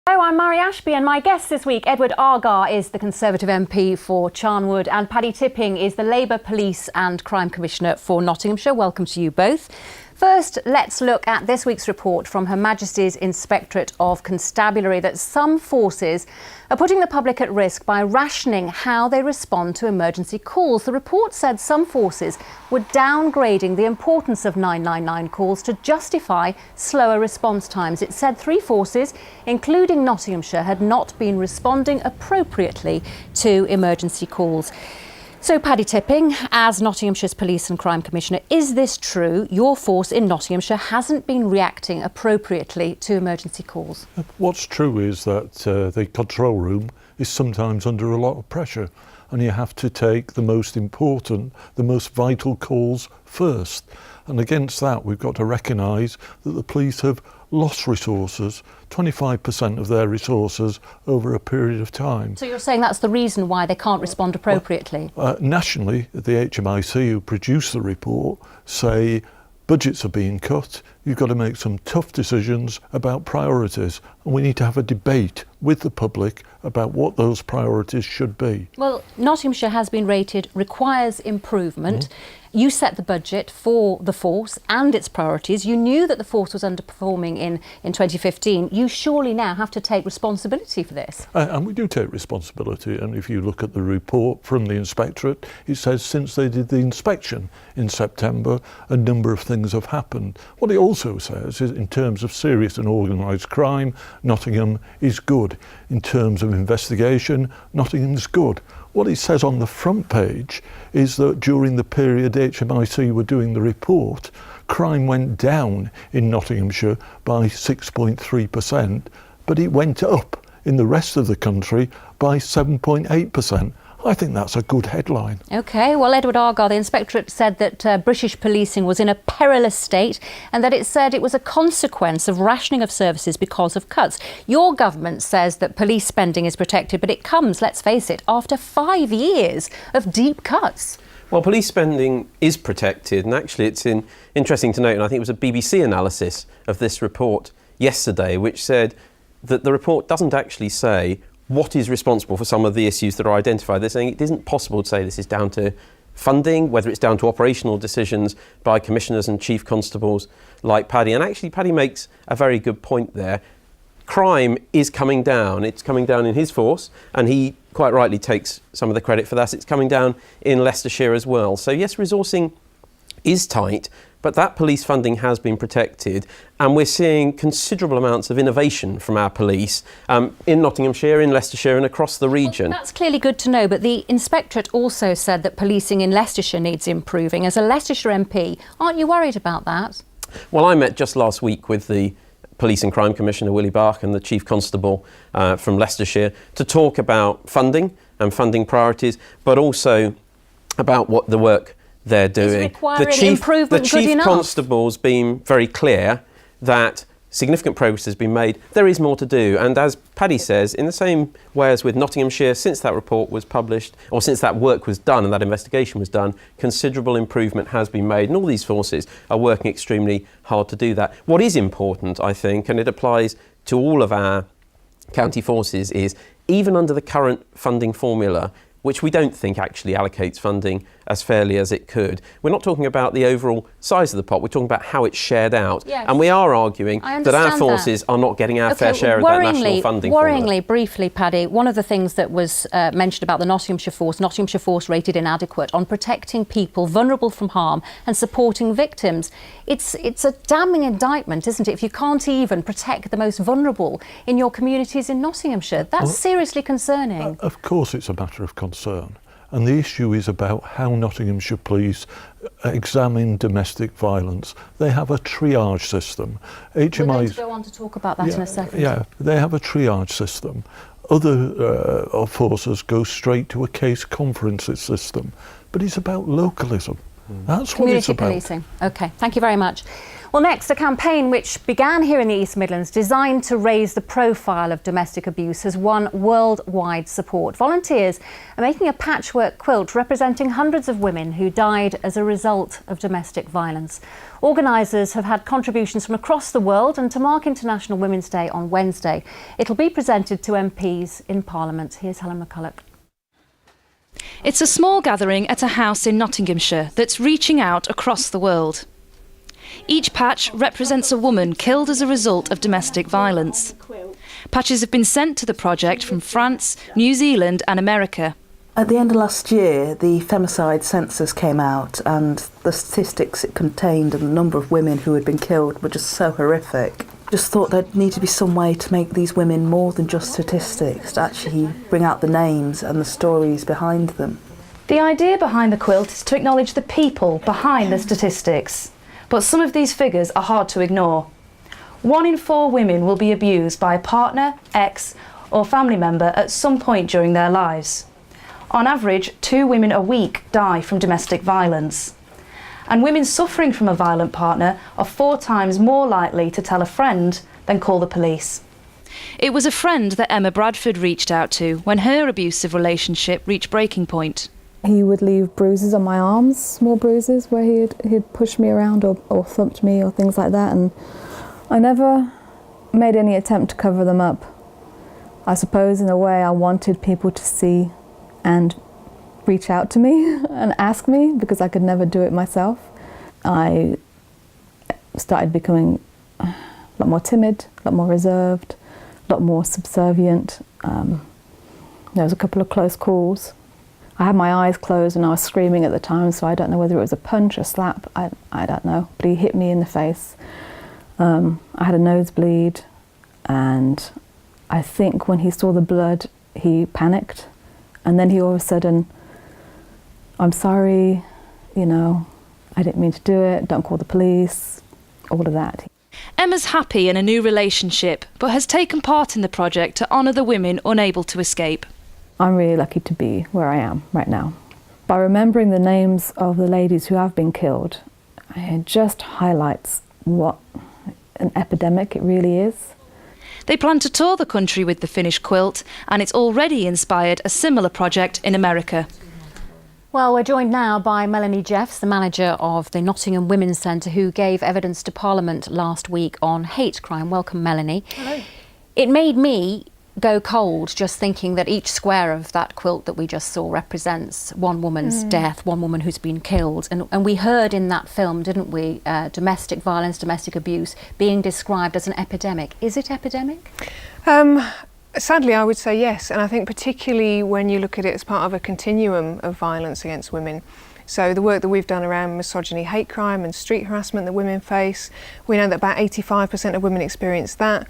Hello, I'm Mary Ashby and my guest this week, Edward Argar, is the Conservative MP for Charnwood and Paddy Tipping is the Labour Police and Crime Commissioner for Nottinghamshire. Welcome to you both. First, let's look at this week's report from Her Majesty's Inspectorate of Constabulary that some forces are putting the public at risk by rationing how they respond to emergency calls. The report said some forces were downgrading the importance of 999 calls to justify slower response times. It said 3 forces, including Nottinghamshire, had not been responding appropriately to emergency calls. So, Paddy Tipping, as Nottinghamshire's Police and Crime Commissioner, is this true? Your force in Nottinghamshire hasn't been reacting appropriately to emergency calls? What's true is that the control room is sometimes under a lot of pressure and you have to take the most important, the most vital calls first. And against that, we've got to recognise that the police have lost resources, 25% of their resources over a period of time. So you're saying that's the reason why they can't respond appropriately? Nationally, the HMIC who produced the report say budgets are being cut. You've got to make some tough decisions about priorities, and we need to have a debate with the public about what those priorities should be. Well, Nottinghamshire has been rated requires improvement. You set the budget for the force and its priorities. You knew that the force was underperforming in 2015. You surely now have to take responsibility for this. And we do take responsibility. And if you look at the report from the Inspectorate, it says since they did the inspection in September, a number of things have happened. What it also says is in terms of serious and organised crime, Nottingham is good. In terms of investigation, Nottingham's good. What it says on the front page is that during the period HMIC were doing the report, crime went down in Nottinghamshire by 6.3%, but it went up in the rest of the country by 7.8%. I think that's a good headline. OK, well, Edward Argar, the Inspectorate, said that British policing was in a perilous state and that it said it was a consequence of rationing of services because of cuts. Your government says that police spending is protected, but it comes, let's face it, after 5 years of deep cuts. Well, police spending is protected, and actually it's interesting to note, and I think it was a BBC analysis of this report yesterday, which said that the report doesn't actually say what is responsible for some of the issues that are identified. They're saying it isn't possible to say this is down to funding, whether it's down to operational decisions by commissioners and chief constables like Paddy. And actually, Paddy makes a very good point there. Crime is coming down. It's coming down in his force, and he quite rightly takes some of the credit for that. It's coming down in Leicestershire as well. So yes, resourcing is tight, but that police funding has been protected, and we're seeing considerable amounts of innovation from our police in Nottinghamshire, in Leicestershire and across the region. Well, that's clearly good to know, but the Inspectorate also said that policing in Leicestershire needs improving. As a Leicestershire MP, aren't you worried about that? Well, I met just last week with the Police and Crime Commissioner, Willie Bark, and the Chief Constable from Leicestershire to talk about funding and funding priorities, but also about what the work they're doing. The Chief Constable's been very clear that significant progress has been made. There is more to do, and as Paddy says, in the same way as with Nottinghamshire, since that report was published, or since that work was done and that investigation was done, considerable improvement has been made, and all these forces are working extremely hard to do that. What is important, I think, and it applies to all of our county forces, is even under the current funding formula, which we don't think actually allocates funding as fairly as it could. We're not talking about the overall size of the pot, we're talking about how it's shared out. Yes. And we are arguing that our forces are not getting our fair share of that national funding. Worryingly, briefly, Paddy, one of the things that was mentioned about the Nottinghamshire Force rated inadequate on protecting people vulnerable from harm and supporting victims. It's a damning indictment, isn't it, if you can't even protect the most vulnerable in your communities in Nottinghamshire? That's seriously concerning. Of course it's a matter of concern. And the issue is about how Nottinghamshire Police examine domestic violence. They have a triage system. We're going to go on to talk about that in a second. Yeah, they have a triage system. Other forces go straight to a case conferences system. But it's about localism. That's what it's about. Community policing. OK, thank you very much. Well, next, a campaign which began here in the East Midlands designed to raise the profile of domestic abuse has won worldwide support. Volunteers are making a patchwork quilt representing hundreds of women who died as a result of domestic violence. Organisers have had contributions from across the world, and to mark International Women's Day on Wednesday, it'll be presented to MPs in Parliament. Here's Helen McCulloch. It's a small gathering at a house in Nottinghamshire that's reaching out across the world. Each patch represents a woman killed as a result of domestic violence. Patches have been sent to the project from France, New Zealand and America. At the end of last year, the femicide census came out, and the statistics it contained and the number of women who had been killed were just so horrific. Just thought there'd need to be some way to make these women more than just statistics, to actually bring out the names and the stories behind them. The idea behind the quilt is to acknowledge the people behind the statistics. But some of these figures are hard to ignore. 1 in 4 women will be abused by a partner, ex or family member at some point during their lives. On average, 2 women a week die from domestic violence. And women suffering from a violent partner are 4 times more likely to tell a friend than call the police. It was a friend that Emma Bradford reached out to when her abusive relationship reached breaking point. He would leave bruises on my arms, small bruises, where he'd pushed me around or thumped me or things like that, and I never made any attempt to cover them up. I suppose in a way I wanted people to see and reach out to me and ask me, because I could never do it myself. I started becoming a lot more timid, a lot more reserved, a lot more subservient. There was a couple of close calls. I had my eyes closed and I was screaming at the time, so I don't know whether it was a punch, a slap, I don't know. But he hit me in the face. I had a nosebleed, and I think when he saw the blood, he panicked. And then he all of a sudden, I'm sorry, you know, I didn't mean to do it, don't call the police, all of that. Emma's happy in a new relationship, but has taken part in the project to honour the women unable to escape. I'm really lucky to be where I am right now. By remembering the names of the ladies who have been killed, it just highlights what an epidemic it really is. They plan to tour the country with the finished quilt, and it's already inspired a similar project in America. Well, we're joined now by Melanie Jeffs, the manager of the Nottingham Women's Centre, who gave evidence to Parliament last week on hate crime. Welcome, Melanie. Hello. It made me go cold just thinking that each square of that quilt that we just saw represents one woman's death, one woman who's been killed. And we heard in that film, didn't we, domestic violence, domestic abuse being described as an epidemic. Is it epidemic? Sadly, I would say yes, and I think particularly when you look at it as part of a continuum of violence against women. So the work that we've done around misogyny, hate crime and street harassment that women face, we know that about 85% of women experience that.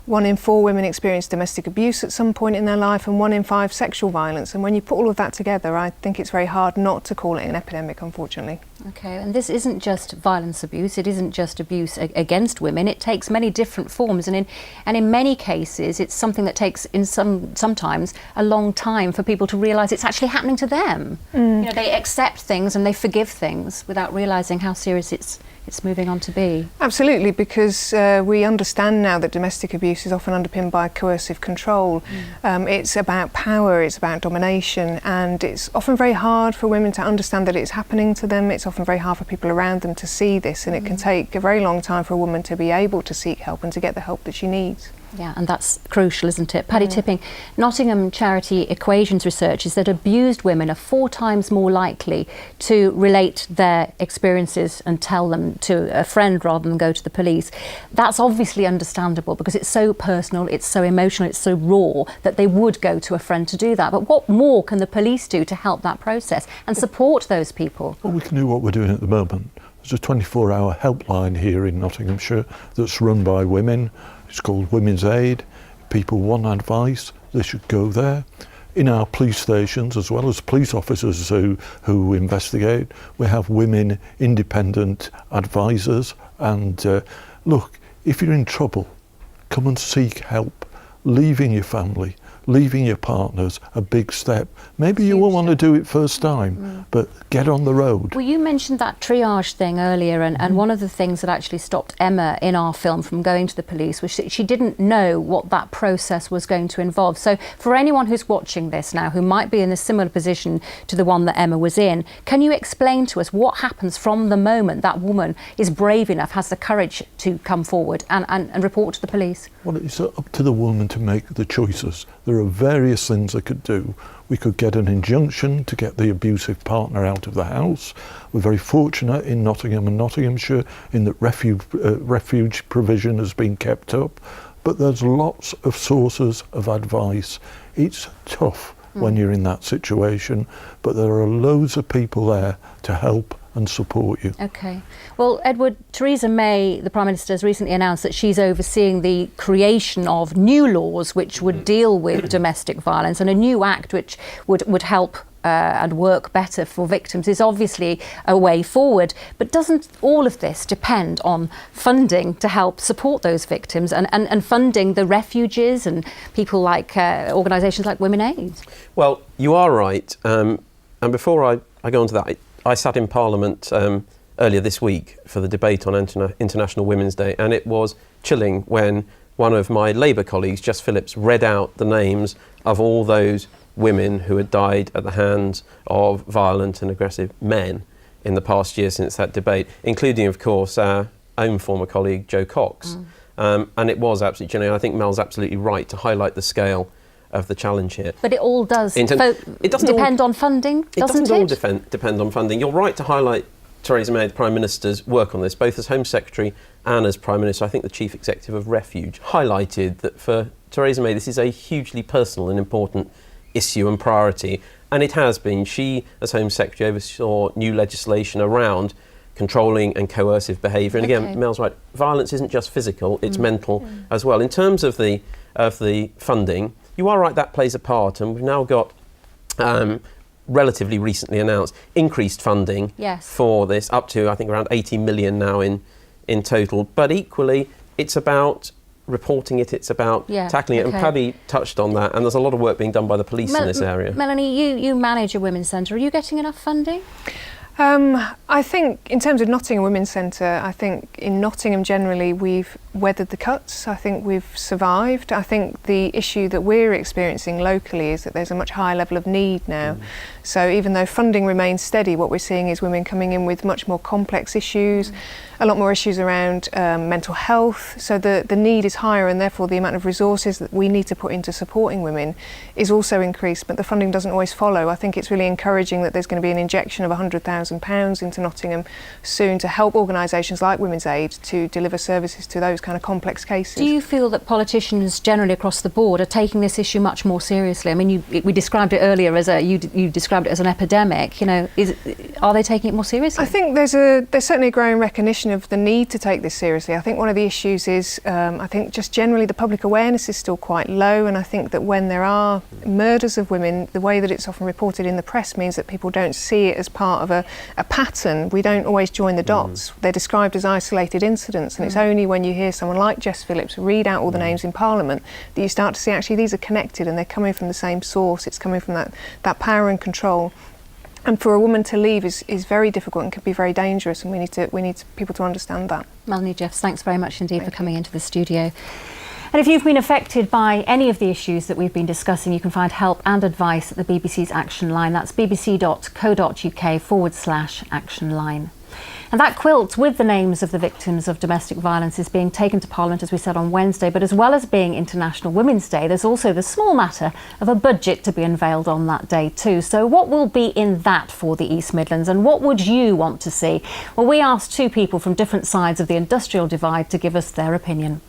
1 in 4 women experience domestic abuse at some point in their life, and 1 in 5 sexual violence. And when you put all of that together, I think it's very hard not to call it an epidemic, unfortunately. Okay, and this isn't just violence abuse, it isn't just abuse against women, it takes many different forms, and in many cases it's something that takes sometimes a long time for people to realise it's actually happening to them. You know, they accept things and they forgive things without realising how serious it's moving on to be. Absolutely, because we understand now that domestic abuse is often underpinned by coercive control. It's about power, it's about domination, and it's often very hard for women to understand that it's happening to them. It's often very hard for people around them to see this, and it can take a very long time for a woman to be able to seek help and to get the help that she needs. Yeah, and that's crucial, isn't it? Paddy Tipping, Nottingham charity Equations research is that abused women are 4 times more likely to relate their experiences and tell them to a friend rather than go to the police. That's obviously understandable because it's so personal, it's so emotional, it's so raw that they would go to a friend to do that. But what more can the police do to help that process and support those people? Well, we can do what we're doing at the moment. There's a 24-hour helpline here in Nottinghamshire that's run by women. It's called Women's Aid. People want advice, they should go there. In our police stations, as well as police officers who investigate, we have women independent advisors. And look, if you're in trouble, come and seek help. Leaving your family, leaving your partner's a big step. Maybe you won't want to do it first time, but get on the road. Well, you mentioned that triage thing earlier, and one of the things that actually stopped Emma in our film from going to the police was she didn't know what that process was going to involve. So for anyone who's watching this now who might be in a similar position to the one that Emma was in, can you explain to us what happens from the moment that woman is brave enough, has the courage to come forward and report to the police? Well, it's up to the woman to make the choices. There are various things they could do. We could get an injunction to get the abusive partner out of the house. We're very fortunate in Nottingham and Nottinghamshire in that refuge provision has been kept up. But there's lots of sources of advice. It's tough when you're in that situation, but there are loads of people there to help and support you. Okay. Well, Edward, Theresa May, the Prime Minister, has recently announced that she's overseeing the creation of new laws which would deal with domestic violence, and a new act which would help and work better for victims is obviously a way forward. But doesn't all of this depend on funding to help support those victims and funding the refuges and people like organisations like Women Aid? Well, you are right. And before I go on to that, I sat in Parliament earlier this week for the debate on International Women's Day, and it was chilling when one of my Labour colleagues, Jess Phillips, read out the names of all those women who had died at the hands of violent and aggressive men in the past year since that debate, including, of course, our own former colleague, Jo Cox. And it was absolutely chilling. I think Mel's absolutely right to highlight the scale of the challenge here. But it all does it doesn't depend on funding, doesn't it? It doesn't all depend on funding. You're right to highlight Theresa May, the Prime Minister's work on this, both as Home Secretary and as Prime Minister. I think the Chief Executive of Refuge highlighted that for Theresa May this is a hugely personal and important issue and priority, and it has been. She, as Home Secretary, oversaw new legislation around controlling and coercive behaviour. And again, Mel's right, violence isn't just physical, it's mental as well. In terms of the funding, you are right, that plays a part, and we've now got relatively recently announced increased funding for this, up to I think around 80 million now in total. But equally, it's about reporting it, it's about tackling it, and Paddy touched on that, and there's a lot of work being done by the police in this area. Melanie, you manage a women's centre. Are you getting enough funding? I think in terms of Nottingham Women's Centre, I think in Nottingham generally we've weathered the cuts. I think we've survived. I think the issue that we're experiencing locally is that there's a much higher level of need now. So even though funding remains steady, what we're seeing is women coming in with much more complex issues, a lot more issues around mental health. So the need is higher, and therefore the amount of resources that we need to put into supporting women is also increased, but the funding doesn't always follow. I think it's really encouraging that there's going to be an injection of £100,000 into Nottingham soon to help organisations like Women's Aid to deliver services to those kind of complex cases. Do you feel that politicians generally across the board are taking this issue much more seriously? I mean, we described it earlier as you described it as an epidemic. You know, are they taking it more seriously? I think there's certainly a growing recognition of the need to take this seriously. I think one of the issues is I think just generally the public awareness is still quite low, and I think that when there are murders of women, the way that it's often reported in the press means that people don't see it as part of a pattern. We don't always join the dots. They're described as isolated incidents, and it's only when you hear someone like Jess Phillips read out all the names in Parliament that you start to see actually these are connected and they're coming from the same source. It's coming from that power and control. And for a woman to leave is very difficult and can be very dangerous, and we need people to understand that. Melanie Jeffs, thanks very much indeed for coming into the studio. And if you've been affected by any of the issues that we've been discussing, you can find help and advice at the BBC's Action Line. That's bbc.co.uk/Action Line. And that quilt with the names of the victims of domestic violence is being taken to Parliament, as we said, on Wednesday. But as well as being International Women's Day, there's also the small matter of a budget to be unveiled on that day too. So what will be in that for the East Midlands, and what would you want to see? Well, we asked two people from different sides of the industrial divide to give us their opinion.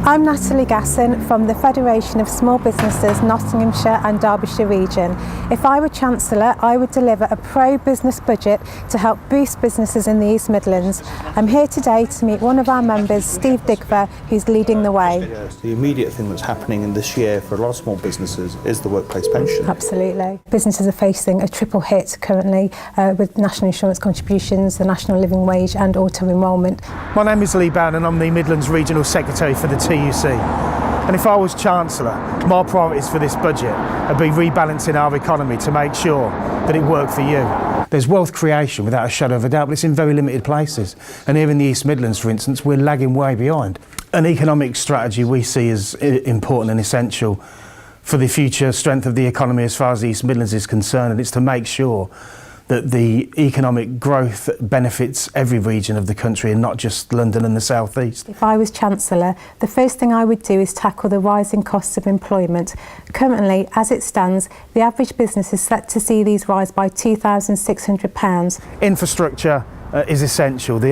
I'm Natalie Gasson from the Federation of Small Businesses Nottinghamshire and Derbyshire region. If I were Chancellor, I would deliver a pro-business budget to help boost businesses in the East Midlands. I'm here today to meet one of our members, Steve Digver, who's leading the way. Yes, the immediate thing that's happening in this year for a lot of small businesses is the workplace pension. Absolutely. Businesses are facing a triple hit currently with national insurance contributions, the national living wage and auto-enrolment. My name is Lee Bown and I'm the Midlands Regional Secretary for the TUC. And if I was Chancellor, my priorities for this budget would be rebalancing our economy to make sure that it worked for you. There's wealth creation without a shadow of a doubt, but it's in very limited places. And here in the East Midlands, for instance, we're lagging way behind. An economic strategy we see as important and essential for the future strength of the economy as far as the East Midlands is concerned, and it's to make sure that the economic growth benefits every region of the country and not just London and the South East. If I was Chancellor, the first thing I would do is tackle the rising costs of employment. Currently, as it stands, the average business is set to see these rise by £2,600. Infrastructure is essential. The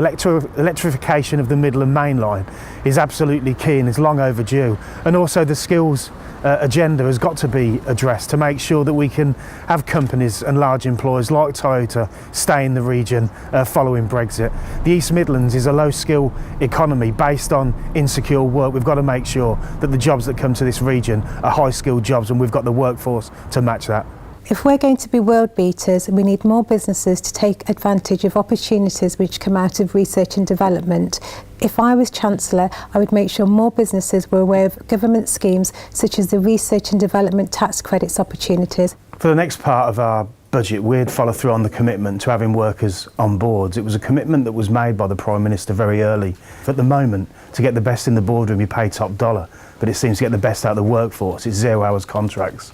electrification of the Middle and Main Line is absolutely key and is long overdue. And also the skills agenda has got to be addressed to make sure that we can have companies and large employers like Toyota stay in the region following Brexit. The East Midlands is a low-skill economy based on insecure work. We've got to make sure that the jobs that come to this region are high-skilled jobs, and we've got the workforce to match that. If we're going to be world beaters, we need more businesses to take advantage of opportunities which come out of research and development. If I was Chancellor, I would make sure more businesses were aware of government schemes such as the research and development tax credits opportunities. For the next part of our budget, we'd follow through on the commitment to having workers on boards. It was a commitment that was made by the Prime Minister very early. At the moment, to get the best in the boardroom, you pay top dollar, but it seems to get the best out of the workforce. It's 0 hours contracts,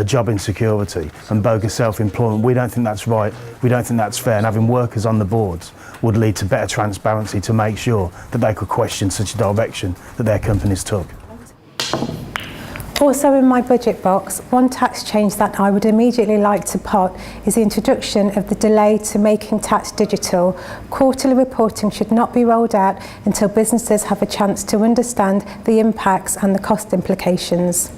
job insecurity and bogus self-employment. We don't think that's right. We don't think that's fair. And having workers on the boards would lead to better transparency to make sure that they could question such a direction that their companies took. Also in my budget box, one tax change that I would immediately like to pot is the introduction of the delay to making tax digital. Quarterly reporting should not be rolled out until businesses have a chance to understand the impacts and the cost implications.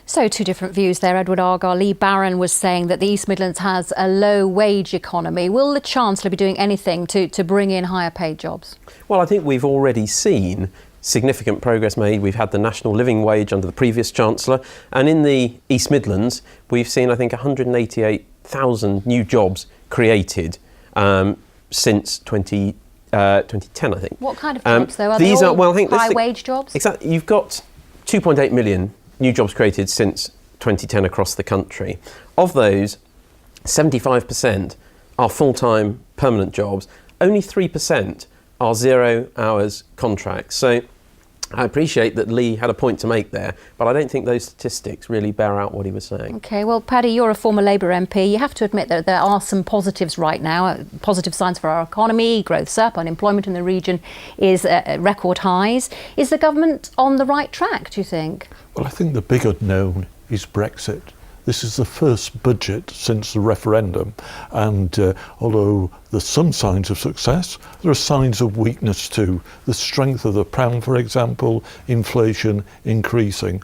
So two different views there, Edward Argar. Lee Barron was saying that the East Midlands has a low wage economy. Will the Chancellor be doing anything to bring in higher paid jobs? Well, I think we've already seen significant progress made. We've had the national living wage under the previous Chancellor, and in the East Midlands we've seen, I think, 188,000 new jobs created since 2010, I think. What kind of jobs though? Are these they all well, I think high wage jobs? Exactly. You've got 2.8 million new jobs created since 2010 across the country. Of those, 75% are full-time permanent jobs. Only 3% are 0 hours contracts. So I appreciate that Lee had a point to make there, but I don't think those statistics really bear out what he was saying. OK, well, Paddy, you're a former Labour MP. You have to admit that there are some positives right now, positive signs for our economy. Growth's up, unemployment in the region is at record highs. Is the government on the right track, do you think? Well, I think the big unknown is Brexit. This is the first budget since the referendum, and although there's some signs of success, there are signs of weakness too. The strength of the pound, for example, inflation increasing.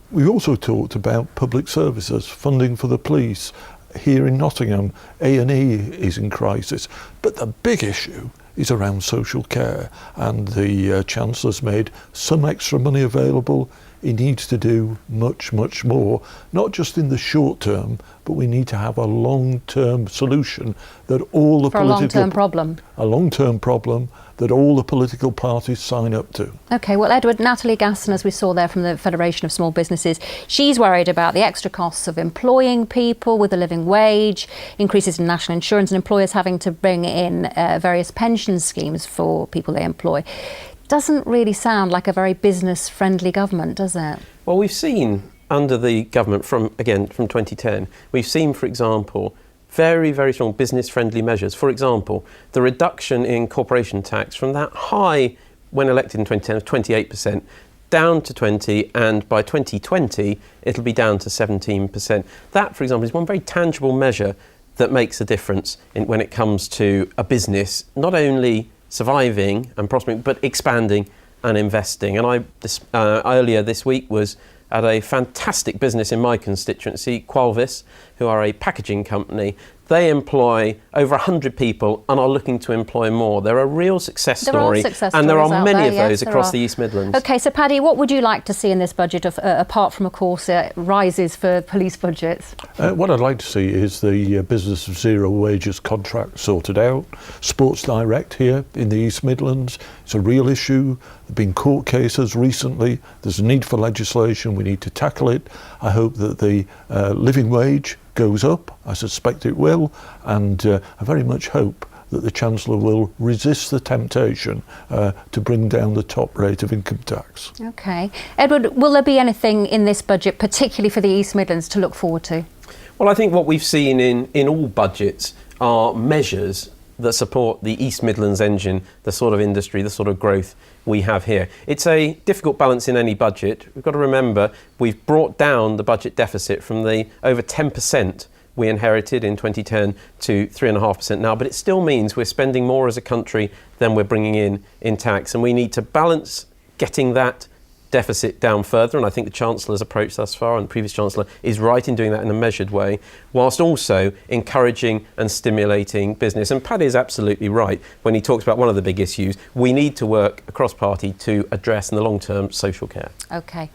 We also talked about public services, funding for the police. Here in Nottingham, A&E is in crisis. But the big issue is around social care, and the Chancellor's made some extra money available. He needs to do much, much more, not just in the short term, but we need to have a long-term solution that all the political... For a long-term problem? A long-term problem that all the political parties sign up to. OK, well, Edward, Natalie Gasson, as we saw there from the Federation of Small Businesses, she's worried about the extra costs of employing people with a living wage, increases in national insurance and employers having to bring in various pension schemes for people they employ. Doesn't really sound like a very business-friendly government, does it? Well, we've seen under the government from 2010, we've seen, for example, very, very strong business-friendly measures. For example, the reduction in corporation tax from that high when elected in 2010 of 28% down to 20%, and by 2020 it'll be down to 17%. That, for example, is one very tangible measure that makes a difference when it comes to a business not only surviving and prospering, but expanding and investing. And I earlier this week was at a fantastic business in my constituency, Qualvis, who are a packaging company. They employ over 100 people and are looking to employ more. They're a real success story, and there are many of those across the East Midlands. OK, so Paddy, what would you like to see in this budget, apart from, of course, rises for police budgets? What I'd like to see is the business of zero wages contract sorted out. Sports Direct here in the East Midlands, it's a real issue. have been court cases recently. There's a need for legislation. We need to tackle it. I hope that the living wage goes up. I suspect it will. And I very much hope that the Chancellor will resist the temptation to bring down the top rate of income tax. OK. Edward, will there be anything in this budget, particularly for the East Midlands, to look forward to? Well, I think what we've seen in all budgets are measures that support the East Midlands engine, the sort of industry, the sort of growth we have here. It's a difficult balance in any budget. We've got to remember we've brought down the budget deficit from the over 10% we inherited in 2010 to 3.5% now, but it still means we're spending more as a country than we're bringing in tax, and we need to balance getting that deficit down further, and I think the Chancellor's approach thus far, and the previous Chancellor, is right in doing that in a measured way, whilst also encouraging and stimulating business. And Paddy is absolutely right when he talks about one of the big issues we need to work across party to address in the long term social care. OK.